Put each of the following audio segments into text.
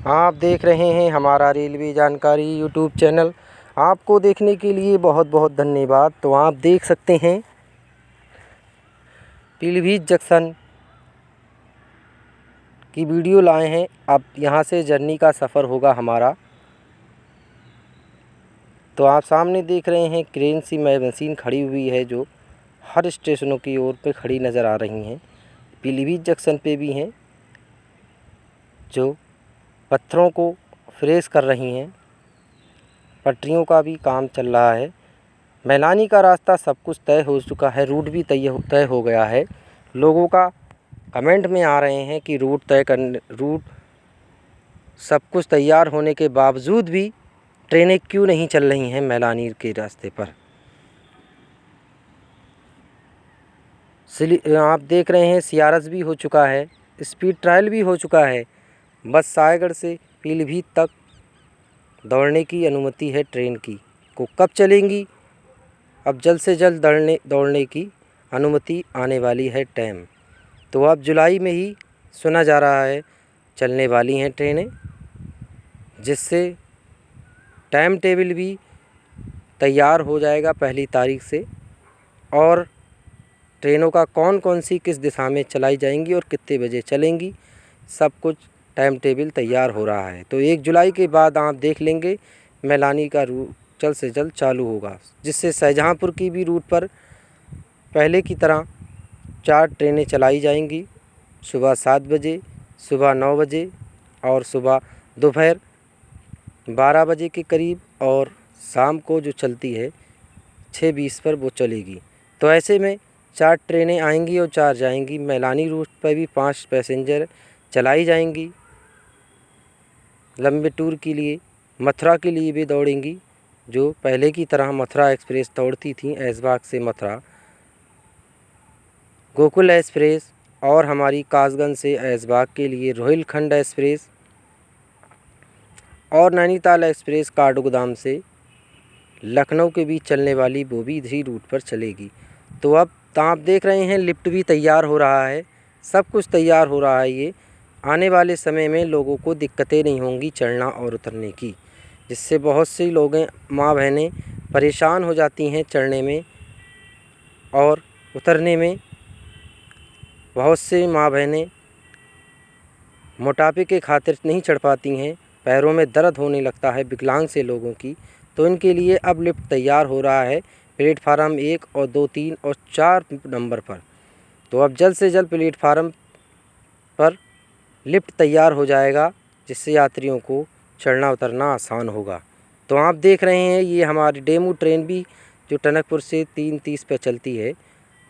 आप देख रहे हैं हमारा रेलवे जानकारी यूट्यूब चैनल। आपको देखने के लिए बहुत बहुत धन्यवाद। तो आप देख सकते हैं पीलीभीत जंक्शन की वीडियो लाए हैं। अब यहाँ से जर्नी का सफ़र होगा हमारा। तो आप सामने देख रहे हैं क्रेन सी मशीन खड़ी हुई है जो हर स्टेशनों की ओर पे खड़ी नज़र आ रही हैं। पीलीभीत जंक्शन पे भी हैं जो पत्थरों को फ्रेश कर रही हैं। पटरियों का भी काम चल रहा है। मैलानी का रास्ता सब कुछ तय हो चुका है, रूट भी तय हो गया है। लोगों का कमेंट में आ रहे हैं कि रूट सब कुछ तैयार होने के बावजूद भी ट्रेनें क्यों नहीं चल रही हैं मैलानी के रास्ते पर। आप देख रहे हैं CRS भी हो चुका है, स्पीड ट्रायल भी हो चुका है। बस सायगढ़ से पीलीभीत तक दौड़ने की अनुमति है। ट्रेन की को कब चलेंगी, अब जल्द से जल्द दौड़ने की अनुमति आने वाली है टाइम। तो अब जुलाई में ही सुना जा रहा है चलने वाली हैं ट्रेनें, जिससे टाइम टेबल भी तैयार हो जाएगा 1 तारीख से। और ट्रेनों का कौन सी किस दिशा में चलाई जाएंगी और कितने बजे चलेंगी, सब कुछ टाइम टेबल तैयार हो रहा है। तो 1 जुलाई के बाद आप देख लेंगे मैलानी का रूट जल्द से जल्द चालू होगा, जिससे शाहजहाँपुर की भी रूट पर पहले की तरह 4 ट्रेनें चलाई जाएंगी। सुबह 7 बजे, सुबह 9 बजे और सुबह दोपहर 12 बजे के करीब, और शाम को जो चलती है 6:20 पर वो चलेगी। तो ऐसे में 4 ट्रेनें आएंगी और 4 जाएंगी। मैलानी रूट पर भी 5 पैसेंजर चलाई जाएंगी लंबे टूर के लिए। मथुरा के लिए भी दौड़ेंगी, जो पहले की तरह मथुरा एक्सप्रेस दौड़ती थी ऐशबाग से मथुरा, गोकुल एक्सप्रेस, और हमारी कासगंज से ऐशबाग के लिए रोहिलखंड एक्सप्रेस, और नैनीताल एक्सप्रेस काठगोदाम से लखनऊ के बीच चलने वाली वो भी इसी रूट पर चलेगी। तो अब आप देख रहे हैं लिफ्ट भी तैयार हो रहा है, सब कुछ तैयार हो रहा है। ये आने वाले समय में लोगों को दिक्कतें नहीं होंगी चढ़ना और उतरने की, जिससे बहुत सी लोग माँ बहनें परेशान हो जाती हैं चढ़ने में और उतरने में। बहुत से माँ बहनें मोटापे के खातिर नहीं चढ़ पाती हैं, पैरों में दर्द होने लगता है विकलांग से लोगों की। तो इनके लिए अब लिफ्ट तैयार हो रहा है प्लेटफार्म 1 और 2, 3 और 4 नंबर पर। तो अब जल्द से जल्द प्लेटफार्म पर लिफ्ट तैयार हो जाएगा, जिससे यात्रियों को चढ़ना उतरना आसान होगा। तो आप देख रहे हैं ये हमारी डेमू ट्रेन भी जो टनकपुर से 3:30 पर चलती है,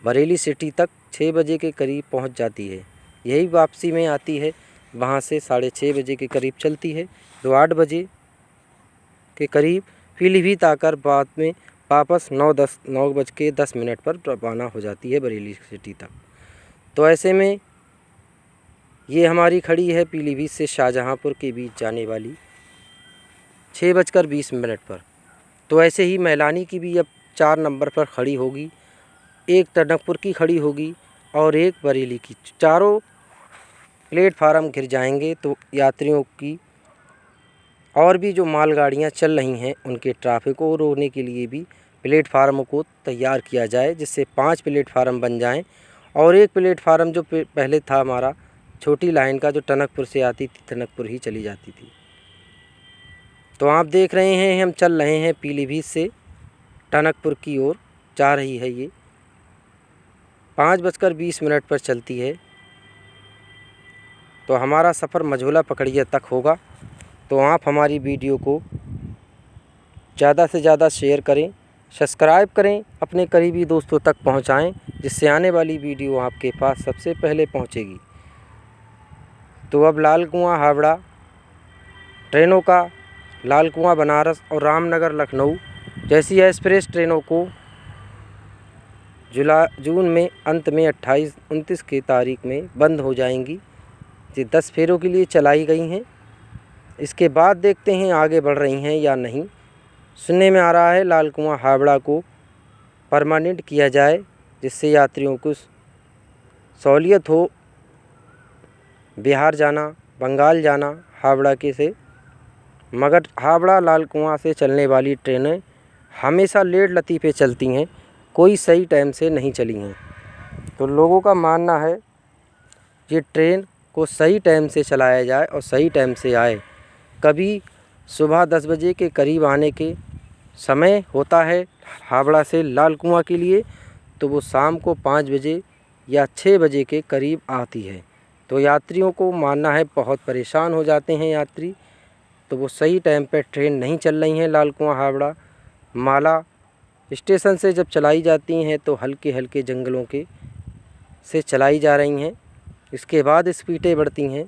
बरेली सिटी तक 6 बजे के करीब पहुंच जाती है। यही वापसी में आती है, वहां से 6:30 बजे के करीब चलती है। तो 8 बजे के करीब पीलीभीत आकर बाद में वापस 9:10 पर रवाना हो जाती है बरेली सिटी तक। तो ऐसे में ये हमारी खड़ी है पीलीभीत से शाहजहाँपुर के बीच जाने वाली 6:20 पर। तो ऐसे ही मैलानी की भी अब 4 नंबर पर खड़ी होगी, एक टनकपुर की खड़ी होगी और एक बरेली की। चारों प्लेटफार्म घिर जाएंगे। तो यात्रियों की और भी जो मालगाड़ियाँ चल रही हैं उनके ट्रैफिक को रोकने के लिए भी प्लेटफार्म को तैयार किया जाए, जिससे 5 प्लेटफार्म बन जाएं। और एक प्लेटफार्म जो पहले था हमारा छोटी लाइन का, जो टनकपुर से आती थी टनकपुर ही चली जाती थी। तो आप देख रहे हैं हम चल रहे हैं पीलीभीत से टनकपुर की ओर जा रही है। ये 5:20 पर चलती है। तो हमारा सफ़र मझोला पकड़िया तक होगा। तो आप हमारी वीडियो को ज़्यादा से ज़्यादा शेयर करें, सब्सक्राइब करें, अपने करीबी दोस्तों तक पहुंचाएं, जिससे आने वाली वीडियो आपके पास सबसे पहले पहुंचेगी। तो अब लाल कुआं हावड़ा ट्रेनों का लाल कुआं बनारस और रामनगर लखनऊ जैसी एक्सप्रेस ट्रेनों को जून में अंत में 28-29 की तारीख में बंद हो जाएंगी। ये 10 फेरों के लिए चलाई गई हैं। इसके बाद देखते हैं आगे बढ़ रही हैं या नहीं। सुनने में आ रहा है लाल कुआं हावड़ा को परमानेंट किया जाए, जिससे यात्रियों को सहूलियत हो बिहार जाना, बंगाल जाना, हावड़ा के से, मगर हावड़ा लाल कुआं से चलने वाली ट्रेनें हमेशा लेट लतीफ़े चलती हैं, कोई सही टाइम से नहीं चली हैं। तो लोगों का मानना है ये ट्रेन को सही टाइम से चलाया जाए और सही टाइम से आए। कभी सुबह 10 बजे के करीब आने के समय होता है हावड़ा से लाल कुआं के लिए, तो वो शाम को 5 बजे या 6 बजे के करीब आती है। तो यात्रियों को मानना है बहुत परेशान हो जाते हैं यात्री, तो वो सही टाइम पे ट्रेन नहीं चल रही हैं। लाल कुआं हावड़ा माला स्टेशन से जब चलाई जाती हैं तो हल्के हल्के जंगलों के से चलाई जा रही हैं, इसके बाद स्पीडें बढ़ती हैं।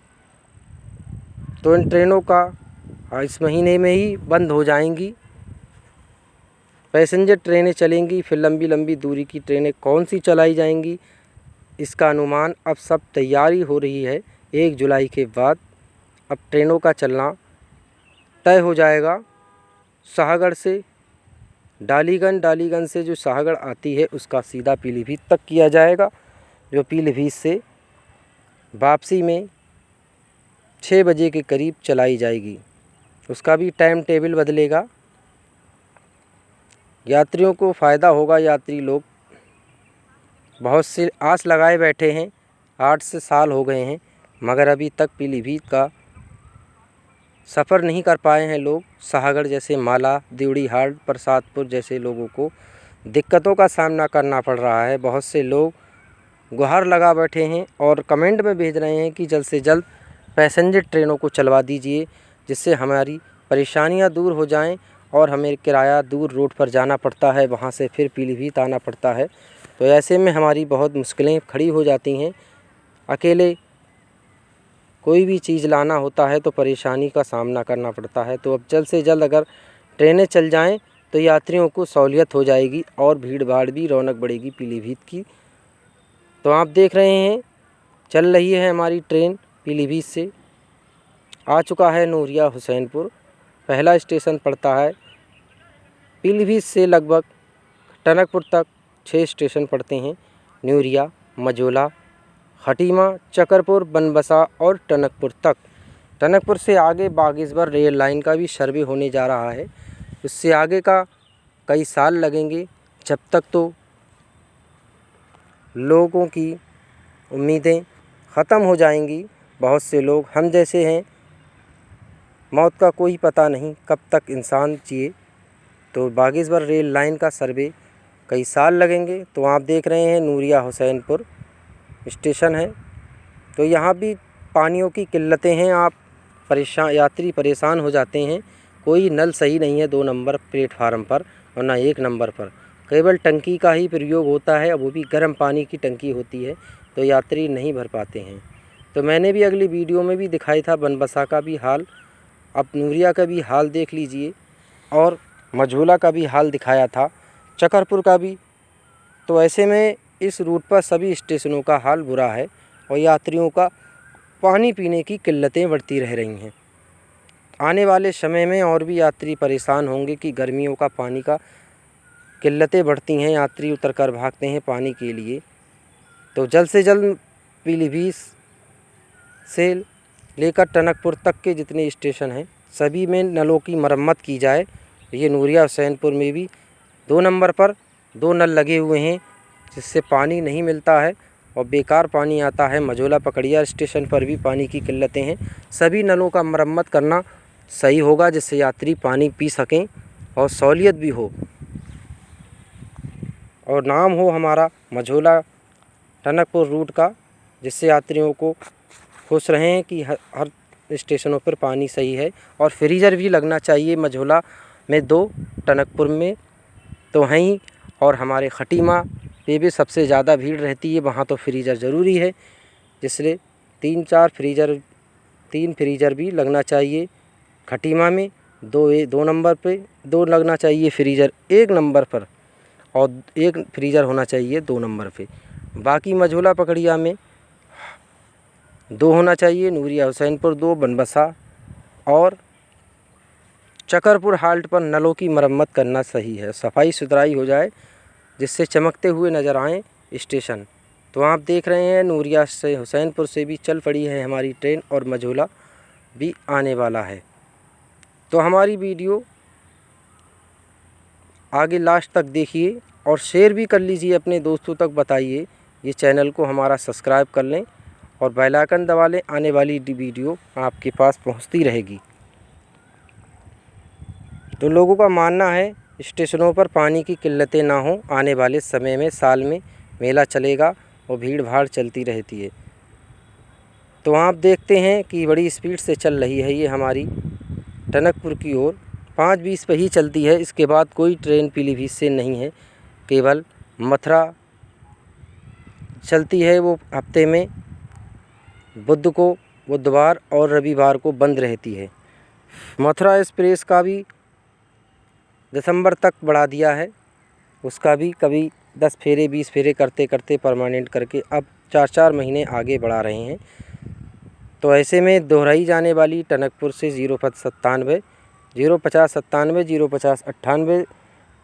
तो इन ट्रेनों का इस महीने में ही बंद हो जाएंगी। पैसेंजर ट्रेनें चलेंगी, फिर लंबी लंबी दूरी की ट्रेनें कौन सी चलाई जाएंगी, इसका अनुमान अब सब तैयारी हो रही है। 1 जुलाई के बाद अब ट्रेनों का चलना तय हो जाएगा। शाहगढ़ से डालीगंज, डालीगंज से जो शाहगढ़ आती है उसका सीधा पीलीभीत तक किया जाएगा, जो पीलीभीत से वापसी में 6 बजे के करीब चलाई जाएगी। उसका भी टाइम टेबल बदलेगा, यात्रियों को फ़ायदा होगा। यात्री लोग बहुत से आस लगाए बैठे हैं, 8 से साल हो गए हैं, मगर अभी तक पीलीभीत का सफ़र नहीं कर पाए हैं लोग। शाहगढ़ जैसे माला, दिवड़ीहाट, प्रसादपुर जैसे लोगों को दिक्कतों का सामना करना पड़ रहा है। बहुत से लोग गुहार लगा बैठे हैं और कमेंट में भेज रहे हैं कि जल्द से जल्द पैसेंजर ट्रेनों को चलवा दीजिए, जिससे हमारी परेशानियां दूर हो जाएं और हमें किराया दूर रोड पर जाना पड़ता है, वहां से फिर पीलीभीत आना पड़ता है। तो ऐसे में हमारी बहुत मुश्किलें खड़ी हो जाती हैं। अकेले कोई भी चीज़ लाना होता है तो परेशानी का सामना करना पड़ता है। तो अब जल्द से जल्द अगर ट्रेनें चल जाएं तो यात्रियों को सहूलियत हो जाएगी और भीड़ भाड़ भी, रौनक बढ़ेगी पीलीभीत की। तो आप देख रहे हैं चल रही है हमारी ट्रेन पीलीभीत से। आ चुका है नूरिया हुसैनपुर, पहला स्टेशन पड़ता है पीलीभीत से लगभग टनकपुर तक 6 स्टेशन पड़ते हैं। नूरिया, मझोला, खटीमा, चकरपुर, बनबसा और टनकपुर तक। टनकपुर से आगे बागेश्वर रेल लाइन का भी सर्वे होने जा रहा है, उससे आगे का कई साल लगेंगे। जब तक तो लोगों की उम्मीदें ख़त्म हो जाएंगी। बहुत से लोग हम जैसे हैं, मौत का कोई पता नहीं कब तक इंसान जिए। तो बागेश्वर रेल लाइन का सर्वे कई साल लगेंगे। तो आप देख रहे हैं नूरिया हुसैनपुर स्टेशन है, तो यहाँ भी पानियों की किल्लतें हैं। आप यात्री परेशान हो जाते हैं। कोई नल सही नहीं है 2 नंबर प्लेटफार्म पर और ना 1 नंबर पर, केवल टंकी का ही प्रयोग होता है, वो भी गर्म पानी की टंकी होती है, तो यात्री नहीं भर पाते हैं। तो मैंने भी अगली वीडियो में भी दिखाई था बनबसा का भी हाल, अब नूरिया का भी हाल देख लीजिए और मझोला का भी हाल दिखाया था, चकरपुर का भी। तो ऐसे में इस रूट पर सभी स्टेशनों का हाल बुरा है और यात्रियों का पानी पीने की किल्लतें बढ़ती रह रही हैं। आने वाले समय में और भी यात्री परेशान होंगे कि गर्मियों का पानी का किल्लतें बढ़ती हैं, यात्री उतर कर भागते हैं पानी के लिए। तो जल्द से जल्द पीलीभीत से लेकर टनकपुर तक के जितने स्टेशन हैं सभी में नलों की मरम्मत की जाए। ये नूरिया हुसैनपुर में भी 2 नंबर पर 2 नल लगे हुए हैं, जिससे पानी नहीं मिलता है और बेकार पानी आता है। मझोला पकड़िया स्टेशन पर भी पानी की किल्लतें हैं। सभी नलों का मरम्मत करना सही होगा, जिससे यात्री पानी पी सकें और सहूलियत भी हो और नाम हो हमारा मझोला टनकपुर रूट का, जिससे यात्रियों को खुश रहें कि हर स्टेशनों पर पानी सही है। और फ्रीज़र भी लगना चाहिए मझोला में 2, टनकपुर में तो हैं ही, और हमारे खटीमा पे भी सबसे ज़्यादा भीड़ रहती है, वहाँ तो फ्रीज़र ज़रूरी है, जिससे 3 फ्रीज़र भी लगना चाहिए। खटीमा में 2 नंबर पे 2 लगना चाहिए फ्रीज़र 1 नंबर पर, और 1 फ्रीज़र होना चाहिए 2 नंबर पे। बाकी मझोला पकड़िया में 2 होना चाहिए, नूरिया हुसैनपुर 2, बनबसा और चकरपुर हाल्ट पर नलों की मरम्मत करना सही है, सफाई सुथराई हो जाए, जिससे चमकते हुए नज़र आएँ स्टेशन। तो आप देख रहे हैं नूरिया से हुसैनपुर से भी चल पड़ी है हमारी ट्रेन और मझोला भी आने वाला है। तो हमारी वीडियो आगे लास्ट तक देखिए और शेयर भी कर लीजिए, अपने दोस्तों तक बताइए। ये चैनल को हमारा सब्सक्राइब कर लें और बेल आइकन दबा लें, आने वाली वीडियो आपके पास पहुंचती रहेगी। तो लोगों का मानना है स्टेशनों पर पानी की किल्लतें ना हो, आने वाले समय में साल में मेला चलेगा और भीड़ भाड़ चलती रहती है। तो आप देखते हैं कि बड़ी स्पीड से चल रही है ये हमारी टनकपुर की ओर, 5:20 पर ही चलती है। इसके बाद कोई ट्रेन पीलीभीत से नहीं है, केवल मथुरा चलती है। वो हफ्ते में बुध को, बुधवार और रविवार को बंद रहती है। मथुरा एक्सप्रेस का भी दिसंबर तक बढ़ा दिया है, उसका भी कभी 10 फेरे 20 फेरे करते करते परमानेंट करके अब 4-4 महीने आगे बढ़ा रहे हैं। तो ऐसे में दोहराई जाने वाली टनकपुर से 097, 05097, 05098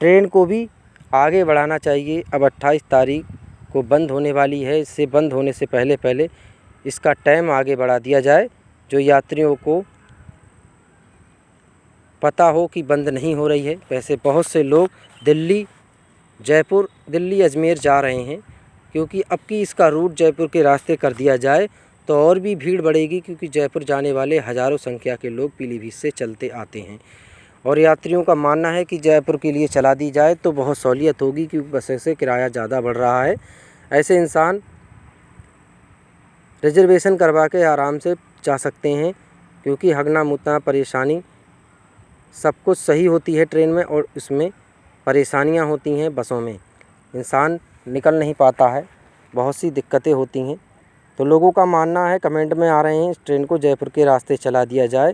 ट्रेन को भी आगे बढ़ाना चाहिए। अब 28 तारीख को बंद होने वाली है, इससे बंद होने से पहले पहले इसका टाइम आगे बढ़ा दिया जाए, जो यात्रियों को पता हो कि बंद नहीं हो रही है। वैसे बहुत से लोग दिल्ली, जयपुर, दिल्ली अजमेर जा रहे हैं, क्योंकि अब की इसका रूट जयपुर के रास्ते कर दिया जाए तो और भी भीड़ बढ़ेगी, क्योंकि जयपुर जाने वाले हज़ारों संख्या के लोग पीलीभीत से चलते आते हैं। और यात्रियों का मानना है कि जयपुर के लिए चला दी जाए तो बहुत सहूलियत होगी, क्योंकि बसें से किराया ज़्यादा बढ़ रहा है। ऐसे इंसान रिजर्वेशन करवा के आराम से जा सकते हैं, क्योंकि हगना मुतना परेशानी सब कुछ सही होती है ट्रेन में, और इसमें परेशानियां होती हैं। बसों में इंसान निकल नहीं पाता है, बहुत सी दिक्कतें होती हैं। तो लोगों का मानना है, कमेंट में आ रहे हैं, इस ट्रेन को जयपुर के रास्ते चला दिया जाए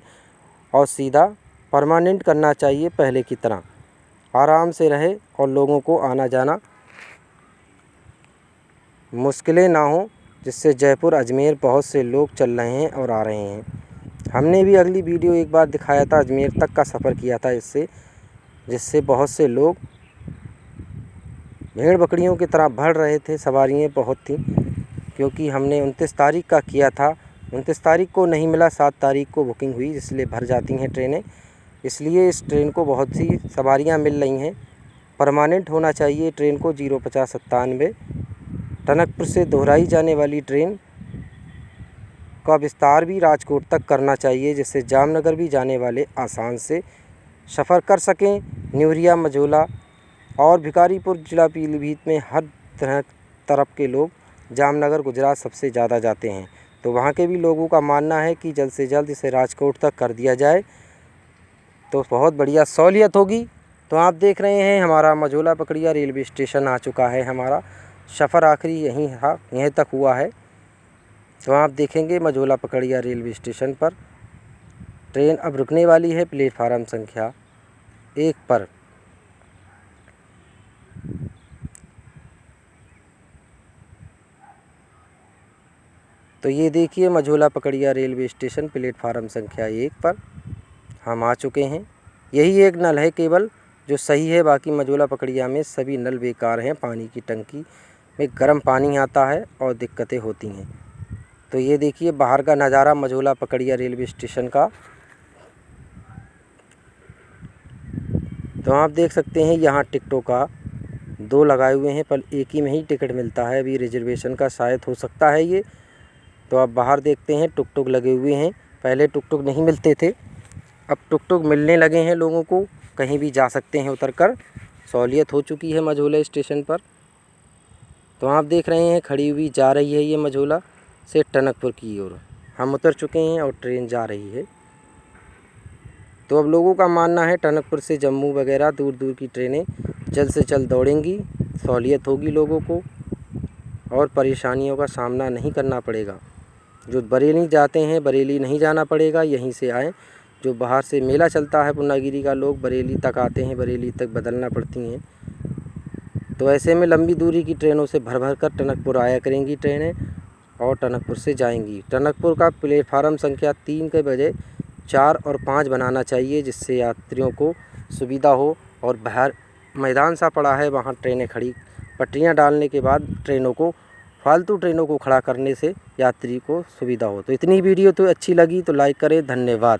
और सीधा परमानेंट करना चाहिए, पहले की तरह आराम से रहे और लोगों को आना जाना मुश्किलें ना हो, जिससे जयपुर अजमेर बहुत से लोग चल रहे हैं और आ रहे हैं। हमने भी अगली वीडियो एक बार दिखाया था, अजमेर तक का सफ़र किया था इससे, जिससे बहुत से लोग भेड़ बकरियों की तरह भर रहे थे। सवारियाँ बहुत थी, क्योंकि हमने 29 तारीख का किया था, 29 तारीख को नहीं मिला, 7 तारीख को बुकिंग हुई, इसलिए भर जाती हैं ट्रेनें। इसलिए इस ट्रेन को बहुत सी सवारियां मिल रही हैं। परमानेंट होना चाहिए ट्रेन को। 05097 टनकपुर से दोहराई जाने वाली ट्रेन का विस्तार भी राजकोट तक करना चाहिए, जिससे जामनगर भी जाने वाले आसान से सफ़र कर सकें। न्यूरिया, मझोला और भिखारीपुर जिला पीलीभीत में हर तरफ के लोग जामनगर, गुजरात सबसे ज़्यादा जाते हैं। तो वहाँ के भी लोगों का मानना है कि जल्द से जल्द इसे राजकोट तक कर दिया जाए तो बहुत बढ़िया सहूलियत होगी। तो आप देख रहे हैं हमारा मझोला पकड़िया रेलवे स्टेशन आ चुका है। हमारा सफ़र आखिरी यहीं तक हुआ है। तो आप देखेंगे मझोला पकड़िया रेलवे स्टेशन पर ट्रेन अब रुकने वाली है, प्लेटफार्म संख्या 1 पर। तो ये देखिए मझोला पकड़िया रेलवे स्टेशन प्लेटफार्म संख्या 1 पर हम आ चुके हैं। यही एक नल है केवल जो सही है, बाकी मझोला पकड़िया में सभी नल बेकार हैं। पानी की टंकी में गर्म पानी आता है और दिक्कतें होती हैं। तो ये देखिए बाहर का नज़ारा मझोला पकड़िया रेलवे स्टेशन का। तो आप देख सकते हैं यहाँ टिकटों का 2 लगाए हुए हैं, पर एक ही में ही टिकट मिलता है। अभी रिजर्वेशन का शायद हो सकता है ये। तो आप बाहर देखते हैं टुक-टुक लगे हुए हैं। पहले टुक-टुक नहीं मिलते थे, अब टुक-टुक मिलने लगे हैं। लोगों को कहीं भी जा सकते हैं उतरकर, सहूलियत हो चुकी है मझोला स्टेशन पर। तो आप देख रहे हैं खड़ी हुई जा रही है ये मझोला से टनकपुर की ओर। हम उतर चुके हैं और ट्रेन जा रही है। तो अब लोगों का मानना है टनकपुर से जम्मू वगैरह दूर दूर की ट्रेनें जल्द से जल्द दौड़ेंगी, सहूलियत होगी लोगों को और परेशानियों का सामना नहीं करना पड़ेगा। जो बरेली जाते हैं बरेली नहीं जाना पड़ेगा, यहीं से आएँ। जो बाहर से मेला चलता है पूर्णागिरी का, लोग बरेली तक आते हैं, बरेली तक बदलना पड़ती हैं। तो ऐसे में लंबी दूरी की ट्रेनों से भर भर कर टनकपुर आया करेंगी ट्रेनें और टनकपुर से जाएंगी। टनकपुर का प्लेटफार्म संख्या 3 के बजाय 4 और 5 बनाना चाहिए, जिससे यात्रियों को सुविधा हो। और बाहर मैदान सा पड़ा है, वहाँ ट्रेनें खड़ी, पटरियाँ डालने के बाद ट्रेनों को फालतू ट्रेनों को खड़ा करने से यात्री को सुविधा हो। तो इतनी वीडियो तो अच्छी लगी तो लाइक करें। धन्यवाद।